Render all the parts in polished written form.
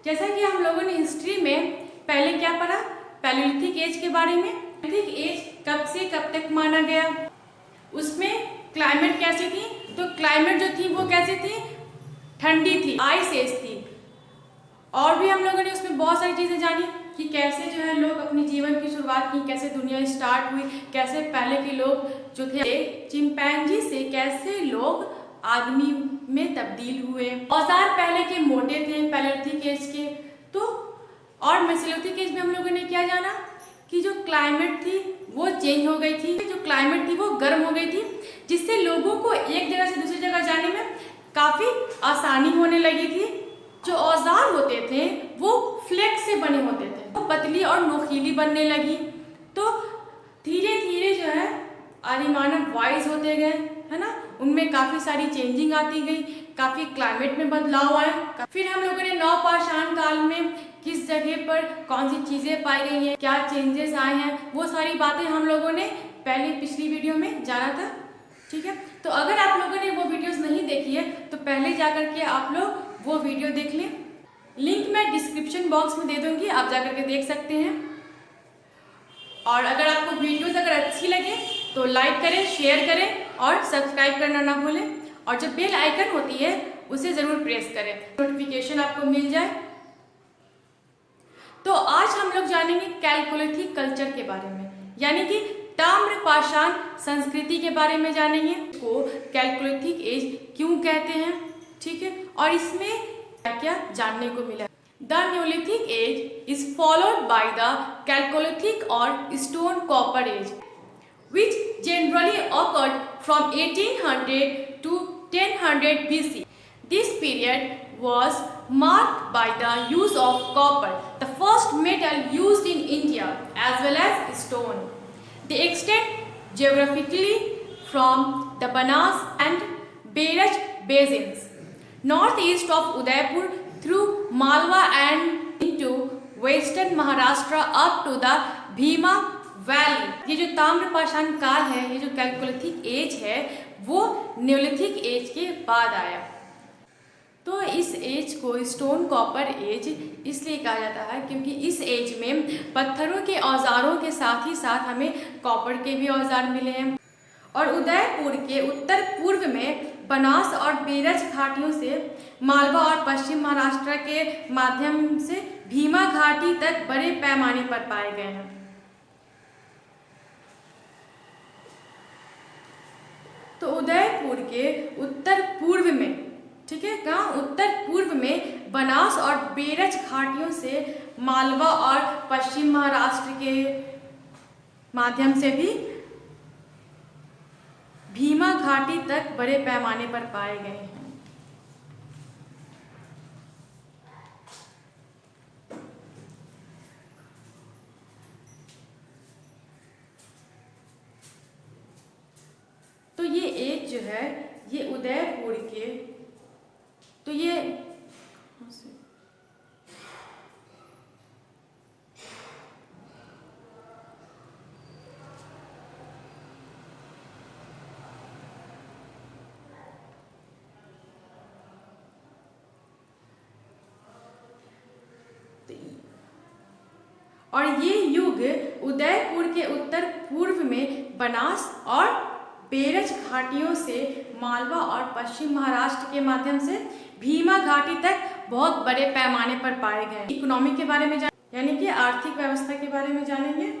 जैसा कि हम लोगों ने हिस्ट्री में पहले क्या पढ़ा, पैलियोलिथिक एज के बारे में। पैलियोलिथिक एज कब से कब तक माना गया, उसमें क्लाइमेट कैसी थी, तो क्लाइमेट जो थी वो कैसी थी, ठंडी थी, आइस एज थी। और भी हम लोगों ने उसमें बहुत सारी चीज़ें जानी कि कैसे जो है लोग अपने जीवन की शुरुआत की, कैसे दुनिया स्टार्ट हुई, कैसे पहले के लोग जो थे चिंपैंजी से कैसे लोग आदमी में तब्दील हुए। औजार पहले के मोटे थे पैलियोलिथिक एज के। तो और मेसोलिथिक एज में हम लोगों ने क्या जाना कि जो क्लाइमेट थी वो चेंज हो गई थी, जो क्लाइमेट थी वो गर्म हो गई थी, जिससे लोगों को एक जगह से दूसरी जगह जाने में काफ़ी आसानी होने लगी थी। जो औजार होते थे वो फ्लेक्स से बने होते थे, वो पतली और नोकीली बनने लगी। तो धीरे धीरे जो है आदिमानव वाइज होते गए, है ना, उनमें काफ़ी सारी चेंजिंग आती गई, काफ़ी क्लाइमेट में बदलाव आए। फिर हम लोगों ने नवपाषाण काल में किस जगह पर कौन सी चीज़ें पाई गई हैं, क्या चेंजेस आए हैं, वो सारी बातें हम लोगों ने पहले पिछली वीडियो में जाना था। ठीक है, तो अगर आप लोगों ने वो वीडियोस नहीं देखी है तो पहले जाकर के आप लोग वो वीडियो देख लें। लिंक मैं डिस्क्रिप्शन बॉक्स में दे दूंगी, आप जाकर के देख सकते हैं। और अगर आपको वीडियोस अगर अच्छी लगे तो लाइक करें, शेयर करें और सब्सक्राइब करना ना भूलें। और जो बेल आइकन होती है उसे ज़रूर प्रेस करें, नोटिफिकेशन आपको मिल जाए। तो आज हम लोग जानेंगे कैलकोलिथिक कल्चर के बारे में, यानी कि ताम्रपाषाण संस्कृति के बारे में जानेंगे। को कैलकोलिथिक एज क्यों कहते हैं, ठीक है, और इसमें क्या क्या जानने को मिला। The Neolithic age is followed by the Chalcolithic or stone copper age which generally occurred from 1800 to 1000 BC. This period was marked by the use of copper, the first metal used in India, as well as stone. They extend geographically from the Banas and Beraj basins, northeast of Udaipur through Malwa and into western Maharashtra up to the Bhima valley. ये जो ताम्रपाषाण काल है, ये जो chalcolithic as है, वो neolithic age के बाद आया। तो इस एज को स्टोन कॉपर एज इसलिए कहा जाता है क्योंकि इस एज में पत्थरों के औजारों के साथ ही साथ हमें कॉपर के भी औजार मिले हैं। और उदयपुर के उत्तर पूर्व में बनास और बेरज घाटियों से मालवा और पश्चिम महाराष्ट्र के माध्यम से भीमा घाटी तक बड़े पैमाने पर पाए गए हैं। तो उदयपुर के उत्तर पूर्व में, ठीक है, कहाँ, उत्तर पूर्व में बनास और बेरज घाटियों से मालवा और पश्चिम महाराष्ट्र के माध्यम से भी भीमा घाटी तक बड़े पैमाने पर पाए गए हैं। तो ये एज जो है ये उदयपुर के, तो ये और ये युग उदयपुर के उत्तर पूर्व में बनास और बेरज घाटियों से मालवा और पश्चिम महाराष्ट्र के माध्यम से भीमा घाटी तक बहुत बड़े पैमाने पर पाए गए। इकोनॉमी के बारे में यानी कि आर्थिक व्यवस्था के बारे में जानेंगे।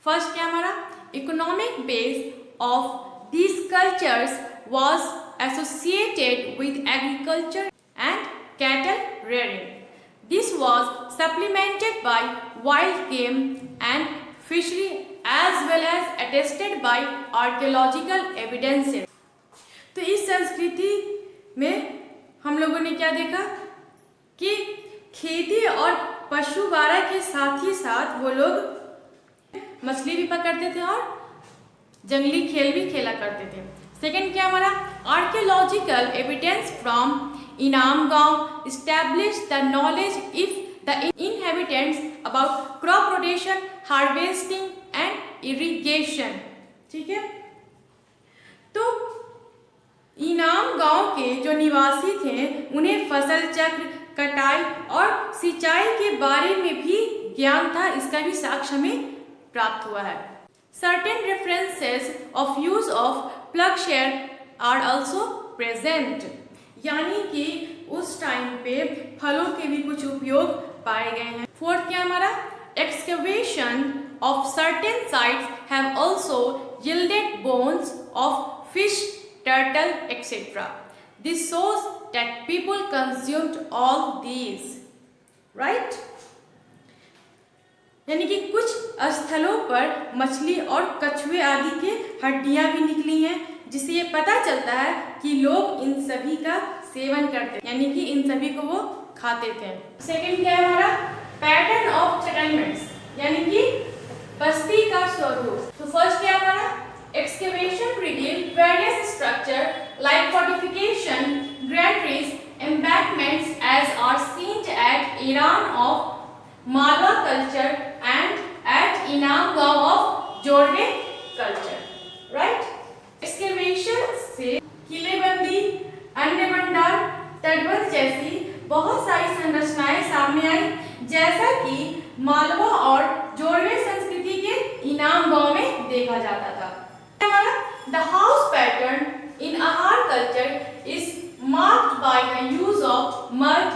फर्स्ट क्या हमारा economic base of these cultures was associated with agriculture and cattle rearing. This was supplemented by wild game and fishery as well as attested by archaeological evidences. तो इस संस्कृति में हम लोगों ने क्या देखा कि खेती और पशुवारा के साथ ही साथ वो लोग मछली भी पकड़ते थे और जंगली खेल भी खेला करते थे। सेकेंड क्या हमारा archaeological evidence from Inamgaon established the knowledge if the inhabitants about crop rotation, harvesting and irrigation. ठीक है, तो इनाम गांव के जो निवासी थे उन्हें फसल चक्र, कटाई और सिंचाई के बारे में भी ज्ञान था, इसका भी साक्ष्य हमें प्राप्त हुआ है। Certain references of use of plugshare are also present, यानी कि उस टाइम पे फलों के भी कुछ उपयोग पाए गए हैं। फोर्थ क्या हमारा, excavation of certain sites have also yielded bones of fish, turtle, etc. This shows that people consumed all these, right? यानी कि कुछ स्थलों पर मछली और कछुए आदि के हड्डियां भी निकली हैं, जिससे ये पता चलता है कि लोग इन सभी का सेवन करते, यानी कि इन सभी को वो खाते थे। सेकंड क्या है हमारा, पैटर्न ऑफ सेटलमेंट्स, यानी कि बस्ती का स्वरूप। तो फर्स्ट क्या हमारा, excavation reveal various structure like fortification, granaries, embankments as are seen at Eran of Malwa culture and at Inamgaon of Jorwe culture, right. Excavation से किलेबंदी, अन्य भंडार, तटबंध जैसी बहुत सारी संरचनाएं सामने आई, जैसा कि मालवा और जोड़वे संस्कृति के इनाम गांव में देखा जाता था। The house pattern in Ahar culture is marked by the use of mud,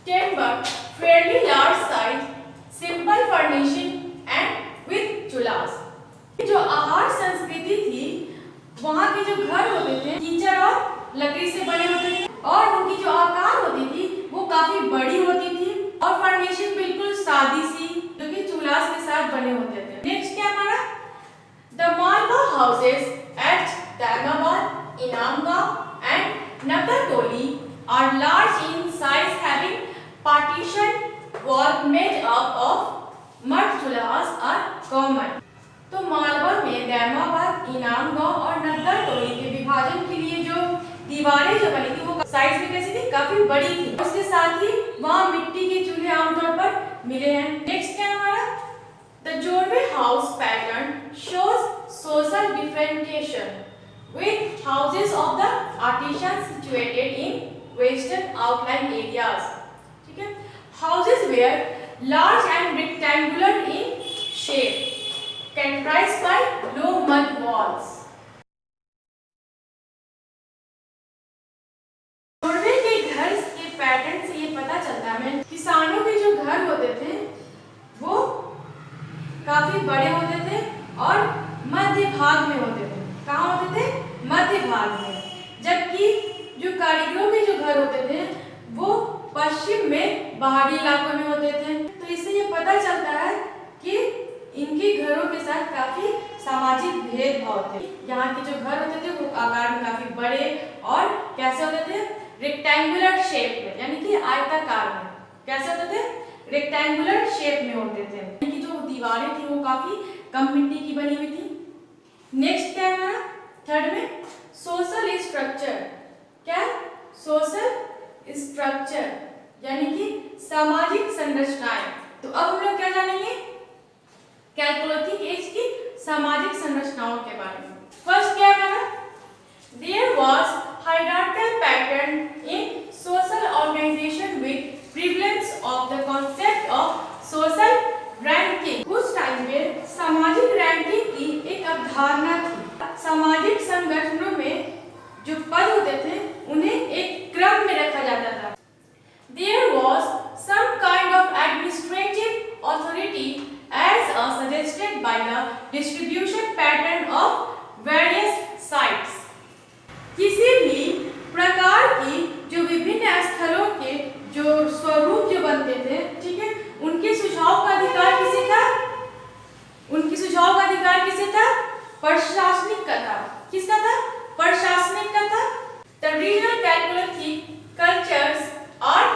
timber, fairly large size, simple furnishing and with chullas. जो आहार संस्कृति थी, वहाँ के जो घर होते थे कीचड़ और लकड़ी से बने होते थे, और उनकी जो आकार होती थी वो काफी बड़ी होती थी, और फर्निशिंग बिल्कुल सादी सी, जो कि चूल्हास के साथ बने होते थे। नेक्स्ट क्या हमारा, the Malwa houses at Daimabad, Inamgaon and Nagartoli are large in size, having partition wall made up of mud chullas are common. तो मालवा में दैमाबाद, इनामगांव और नगरटोली के विभाजन के लिए जो दीवारें जो बनी थी वो साइज में कैसी थी, काफी बड़ी थी। उसके साथ ही वहाँ मिट्टी के चूल्हे आमतौर पर मिले हैं। नेक्स्ट क्या हमारा, the Jorwe house pattern shows social differentiation with houses of the artisans situated in western outlying areas. ठीक है, houses were large and rectangular in shape, characterized by low mud walls. जोड़वे के घर के पैटर्न से ये पता चलता है किसानों के जो घर होते थे वो काफी बड़े होते थे और मध्य भाग में होते थे। कहाँ होते थे, मध्य भाग में। जबकि जो कारीगरों के जो घर होते थे वो पश्चिम में पहाड़ी इलाकों में होते थे। तो इससे ये पता चलता है कि इनके घरों के साथ काफी सामाजिक भेदभाव थे। यहाँ के जो घर होते थे वो आकार में काफी बड़े और कैसे होते थे, रेक्टेंगुलर शेप में, यानी कि आयताकार में। कैसे होते थे, रेक्टेंगुलर शेप में होते थे। इनकी जो दीवारें थी वो काफी कम मिट्टी की बनी हुई थी। नेक्स्ट क्या है, थर्ड में सोशल स्ट्रक्चर। क्या, सोशल स्ट्रक्चर यानी कि सामाजिक संरचनाएं। तो अब हम लोग क्या जानेंगे, कैल्कोलिथिक एज की सामाजिक संरचनाओं के बारे में। फर्स्ट क्या है, there was hierarchical pattern in social organization with prevalence of the concept of social ranking. उस टाइम पे सामाजिक रैंकिंग की एक अवधारणा थी। सामाजिक संगठनों में जो पद होते थे उन्हें एक क्रम में रखा जाता था। There was some kind of administrative authority as suggested by the distribution pattern of various sites. किसी भी प्रकार की जो विभिन्न स्थलों के जो स्वरूप जो बनते थे, ठीक है, उनके सुझाव का अधिकार किसे था, उनके सुझाव का अधिकार किसे था, प्रशासनिक का था। किसका था, प्रशासनिक का था। The regional Chalcolithic cultures are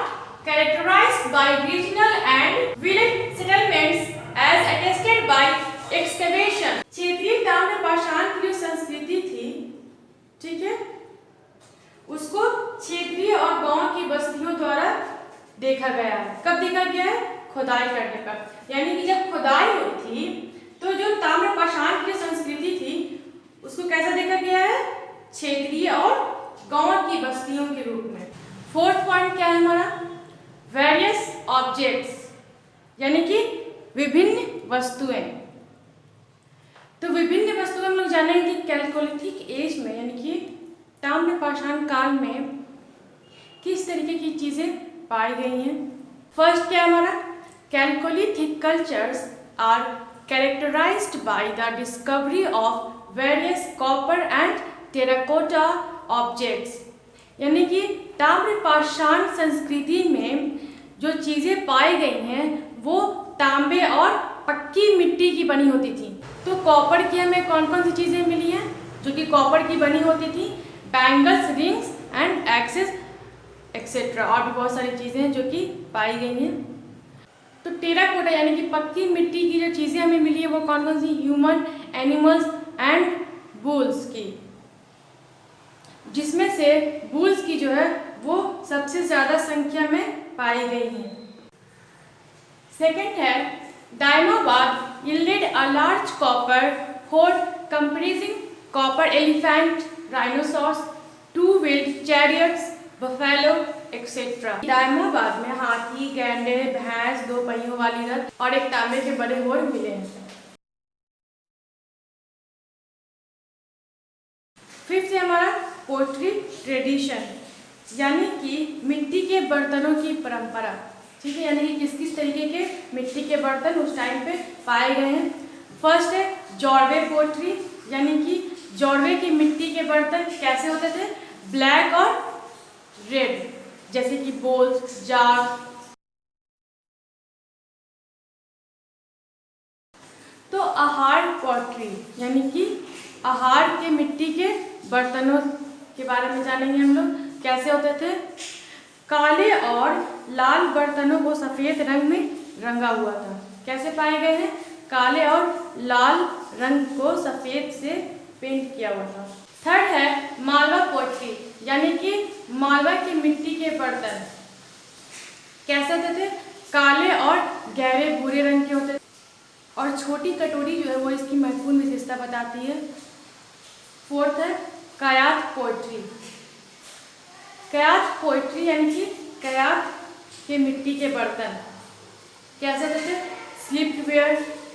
characterized by regional and village settlements as attested by excavation. क्षेत्रीय ताम्रपाषाण की जो संस्कृति थी, ठीक है, उसको क्षेत्रीय और गांव की बस्तियों द्वारा देखा गया है। कब देखा गया है, खुदाई करने पर। यानी कि जब खुदाई हुई थी तो जो ताम्रपाषाण की संस्कृति थी उसको कैसा देखा गया है, क्षेत्रीय और गांव की बस्तियों के रूप में। फोर्थ पॉइंट क्या है हमारा, वेरियस ऑब्जेक्ट्स, यानी कि विभिन्न वस्तुएं। तो विभिन्न वस्तुएं हम लोग जानेंगे कि कैल्कोलिथिक एज में यानी कि ताम्र पाषाण काल में किस तरीके की चीजें पाई गई हैं। फर्स्ट क्या हमारा, chalcolithic cultures are characterized by the discovery of various copper and terracotta objects, यानी कि ताम्र पाषाण संस्कृति में जो चीजें पाई गई हैं वो तांबे और पक्की मिट्टी की बनी होती थी। तो कॉपर की हमें कौन कौन सी चीजें मिली हैं जो कि कॉपर की बनी होती थी, bangles, rings and axes etcetera, और भी बहुत सारी चीजें हैं जो कि पाई गई हैं। तो टेराकोटा यानी कि पक्की मिट्टी की जो चीजें हमें मिली है वो कौन कौन सी, ह्यूमन, एनिमल्स एंड बुल्स की, जिसमें से बुल्स की जो है वो सबसे ज्यादा संख्या में पाई गई है। सेकेंड है, डायनाबाद yielded a large copper hoard comprising copper elephant, rhinoceros, two-wheeled chariots, buffalo, etc. डायनाबाद में हाथी, गैंडे, भैंस, दो पहियों वाली रथ और एक तांबे के बड़े होड़ मिले हैं। फिफ्थ है हमारा पोट्री ट्रेडिशन, यानी कि मिट्टी के बर्तनों की परंपरा। ठीक है, यानी कि किस किस तरीके के मिट्टी के बर्तन उस टाइम पे पाए गए हैं। फर्स्ट है जॉर्वे पोट्री, यानी कि जॉर्वे की मिट्टी के बर्तन कैसे होते थे, ब्लैक और रेड, जैसे कि बोल्स, जार। तो आहार पोट्री, यानी कि आहार के मिट्टी के बर्तनों के बारे में जानेंगे हम लोग, कैसे होते थे। काले और लाल बर्तनों को सफेद रंग में रंगा हुआ था। कैसे पाए गए हैं, काले और लाल रंग को सफेद से पेंट किया हुआ था। थर्ड है मालवा पोट्री, यानी कि मालवा की मिट्टी के बर्तन कैसे होते थे, काले और गहरे भूरे रंग के होते थे, और छोटी कटोरी जो है वो इसकी महत्वपूर्ण विशेषता बताती है। फोर्थ है कयात पोट्री, कयात पोट्री यानी कि कयात के मिट्टी के बर्तन कैसे होते थे, slipped,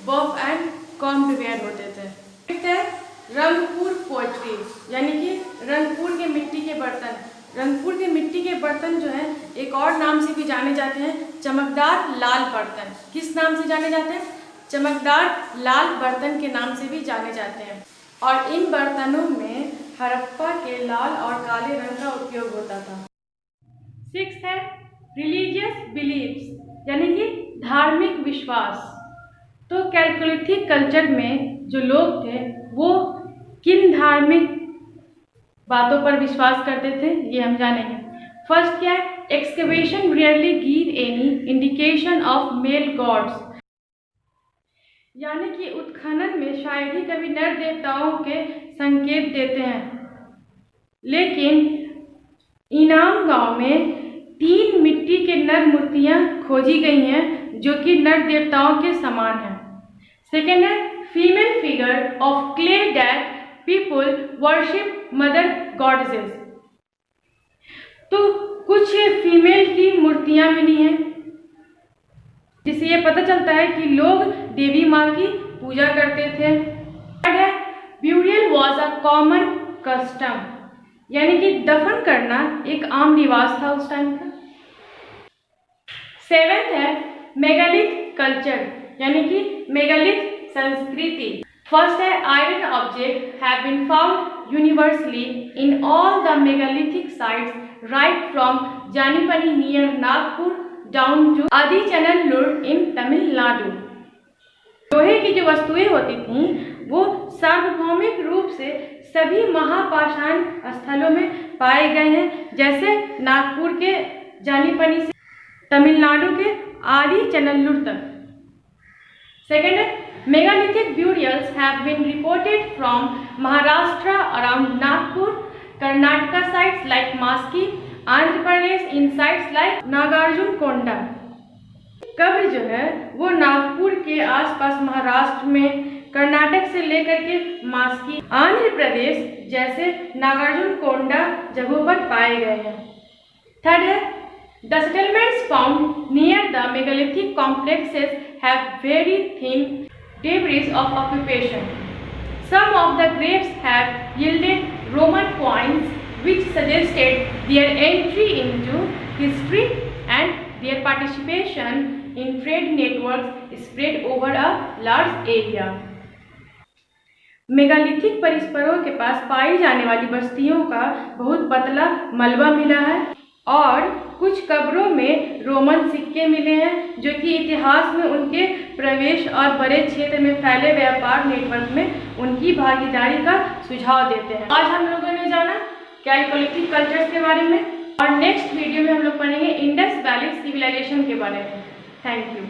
buff and combed ware होते थे। फिफ्थ है रंगपुर पोट्री, यानी कि रंगपुर के मिट्टी के बर्तन। रंगपुर के मिट्टी के बर्तन जो है एक और नाम से भी जाने जाते हैं, चमकदार लाल बर्तन। किस नाम से जाने जाते हैं, चमकदार लाल बर्तन के नाम से भी जाने जाते हैं। और इन बर्तनों में हड़प्पा के लाल और काले रंग का उपयोग होता था। सिक्स्थ है रिलीजियस बिलीव्स, यानी कि धार्मिक विश्वास। तो कैल्कोलिथिक कल्चर में जो लोग थे वो किन धार्मिक बातों पर विश्वास करते थे ये हम जानेंगे। फर्स्ट क्या है, excavation rarely give any indication of male gods, यानी कि उत्खनन में शायद ही कभी नर देवताओं के संकेत देते हैं। लेकिन इनाम गांव में 3 मिट्टी के नर मूर्तियां खोजी गई हैं जो कि नर देवताओं के समान हैं। सेकेंड है female figure of clay that people worship mother goddesses. तो कुछ फीमेल की मूर्तियां मिली हैं जिससे ये पता चलता है कि लोग देवी माँ की पूजा करते थे। थर्ड है burial was a common custom, यानी कि दफन करना एक आम रिवाज था उस टाइम का। सेवेंथ है मेगालिथ कल्चर, यानी कि मेगालिथ संस्कृति। फर्स्ट है iron object have been found universally in all the megalithic sites right from Janipani near Nagpur down to Adichanallur in Tamil Nadu. लोहे की जो वस्तुएं होती थीं वो सार्वभौमिक रूप से सभी महापाषाण स्थलों में पाए गए हैं, जैसे नागपुर के जानीपनी से तमिलनाडु के आदिचनल्लूर तक। सेकेंड है megalithic burials have been reported from Maharashtra around Nagpur, Karnataka sites like Maski, Andhra Pradesh in sites like Nagarjuna Konda. कब्र जो है वो नागपुर के आसपास महाराष्ट्र में, कर्नाटक से लेकर के मास्की, आंध्र प्रदेश जैसे नागार्जुनकोंडा जगहों पर पाए गए हैं। थर्ड है, the settlements found near the megalithic complexes have very thin debris of occupation. Some of the graves have yielded Roman coins, which suggested their entry into history and their participation in trade networks spread over a large area. Megalithic परिसरों के पास पाई जाने वाली बस्तियों का बहुत पतला मलबा मिला है और कुछ कब्रों में रोमन सिक्के मिले हैं जो कि इतिहास में उनके प्रवेश और बड़े क्षेत्र में फैले व्यापार नेटवर्क में उनकी भागीदारी का सुझाव देते हैं। आज हम लोगों ने जाना कैलकोलिथिक कल्चर्स के बारे में और नेक्स्ट वीडियो में हम लोग पढ़ेंगे इंडस वैली सिविलाइजेशन के बारे में। Thank you.